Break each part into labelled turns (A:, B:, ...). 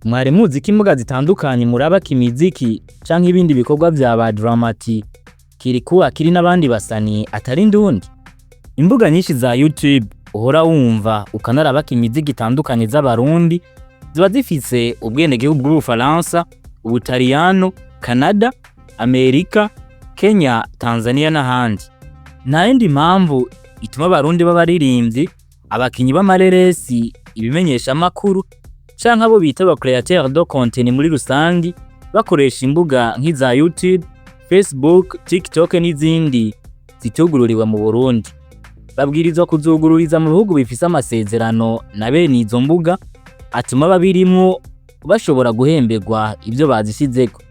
A: Mwari muzi ko imbuga zitandukanye muraba kimiziki canke ibindi bikorwa vya ba dramati kiri n'abandi basani atari ndundi. Imbuga nyinshi za YouTube uhora wumva ukanaraba kimiziki itandukanye z'abarundi ziba zifise ubwenegihugu bw'Ubufaransa, Ubutaliyano, Canada, Amerika, Kenya, Tanzania n'ahandi. Nta yindi mpamvu ituma abarundi b'abaririmbyi, abakinyi b'amareresi, ibimenyesha amakuru canke abo bita ba créateurs de contenus muri rusangi bakoresha imbuga nk'iza YouTube, Facebook, TikTok n'izindi zitugururiwe mu Burundi. Babwirizwa kuzugururiza mu bihugu bifise amasezerano na bene izo mbuga atuma babirimwo bashobora guhemberwa ivyo bazishizeko.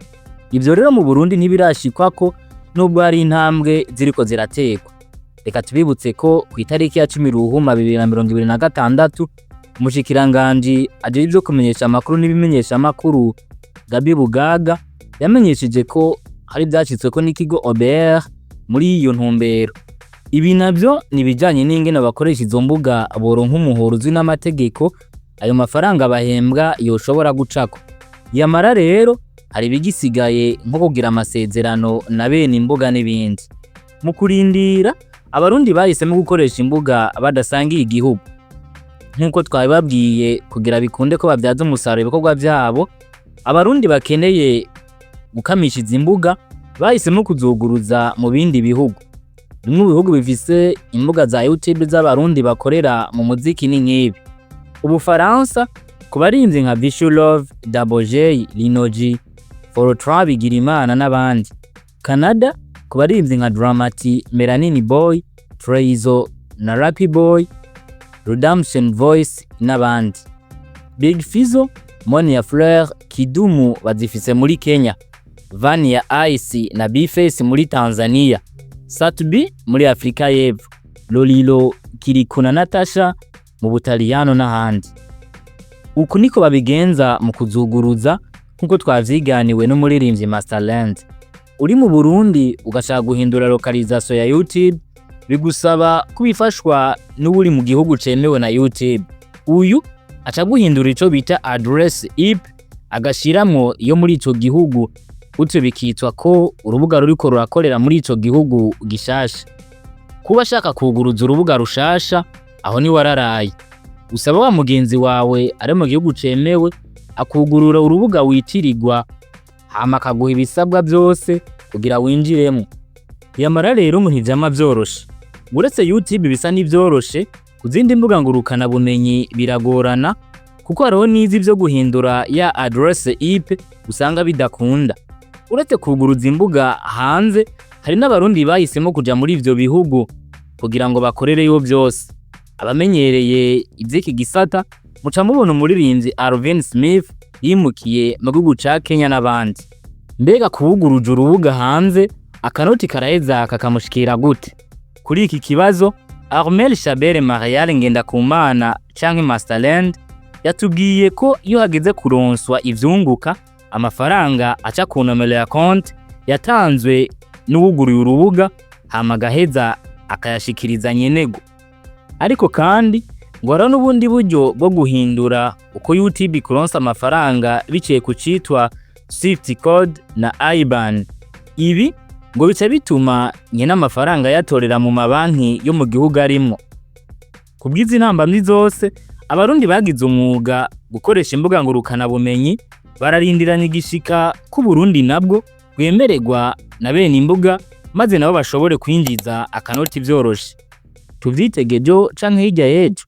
A: Ivyo rero mu Burundi ntibirashikwako nubwo hari intambwe ziriko ziratekwa. Reka tubibutse ko ku itariki ya 10 Ruhuma 2026 umushikiranganje aje ivyo kumenyesha amakuru n'ibimenyesha amakuru Bugaga yamenyesheje ko hari byacitsweko n'ikigo Kubera muri iyo ntumbero. Ibi navyo nibijanye n'ingene bakoresha izo mbuga boronka umuhoro uzwi n'amategeko, ayo mafaranga bahembwa yoshobora gucako. Yamara rero hari bigisigaye nko kugira amasezerano na bene imbuga n'ibindi. Mu kurindira abarundi bahisemo gukoresha imbuga badasangiye igihugu. Nkuko twabibabwiye kugira bikunde ko bavyaza umusaruro ibikorwa vyabo, abarundi bakeneye gukamisha izi mbuga bahisemo kuzuguruza mu bindi bihugu. Bimwe mu bihugu bifise imbuga za YouTube z'abarundi bakorera mu muziki ni nk'ibi: Ubufaransa ku barinzi nka Vishulove, Daboje, Linoji, Forotra Bigirimana n'abandi. Canada ku barinzi nka Dramati, Melanini Boy, Traizo na Rappy Boy, Redemption Voice n'abandi. Big Fizzo, Monia Fleur, Kidumu bazifise muri Kenya, Vania Ice na Bihe muri Tanzania, Satbi muri Afrika y'Epfo, Lolilo, Kiriku na Natasha mu Butaliyano n'ahandi. Uku niko babigenza mu kuzuguruza nkuko twavyiganiwe n'umuririmbyi Masterland. Uri mu Burundi ugashaka guhindura localisation ya YouTube bigusaba kubifashwa n'uri mu gihugu cemewe na YouTube. Uyu aca guhindura ico bita address IP agashiramwo iyo muri ico gihugu, gutyo bikitwa ko urubuga ruriko rurakorera muri ico gihugu gishasha. Kuba ashaka kuguruza urubuga rushasha aho ni wararaye. Usaba wa mugenzi wawe ari mu gihugu cemewe akugurura urubuga witirirwa hama akaguha ibisabwa byose kugira winjiremo. Yamara rero mu ntivyama vyoroshe. Uretse YouTube bisa n'ivyoroshe, kuzindi mbuga ngurukana bumenyi biragorana kuko hariho nizi byo guhindura ya address IP usanga bidakunda. Uretse kuguruza imbuga hanze, hari n'abarundi bahisemo kuja muri ivyo bihugu kugira ngo bakorereyo byose. Abamenyereye ivy'iki gisata muca mubona umuririmbyi Alvin Smith yimukiye mu gihugu ca Kenya n'abandi. Mbega kubuguruje urubuga hanze akanoti karaheza kakamushikira gute? Kuri iki kibazo Armel Shabere Marial Ngendakumana canke Masterland yatubwiye ko iyo hageze kuronswa ivyunguka amafaranga aca ku nomero ya konti yatanzwe n'uwuguruye urubuga hama gaheza akayashikiriza nyenego. Ariko kandi ngo hariho n'ubundi buryo bwo guhindura uko YouTube kuronsa amafaranga biciye ku citwa Swift Code na IBAN. Ibi ngo bica bituma nyene amafaranga yatorera mu mabanki yo mu gihugu arimwo. Kubwiza intambamyi zose abarundi bagize umwuga gukoresha imbuga ngurukana bumenyi bararindiranye igishika ku Burundi nabwo gwemererwa na bene imbuga maze nabo bashobore kwinjiza akanoti vyoroshe. Tuvyitegejo canke hirya yejo.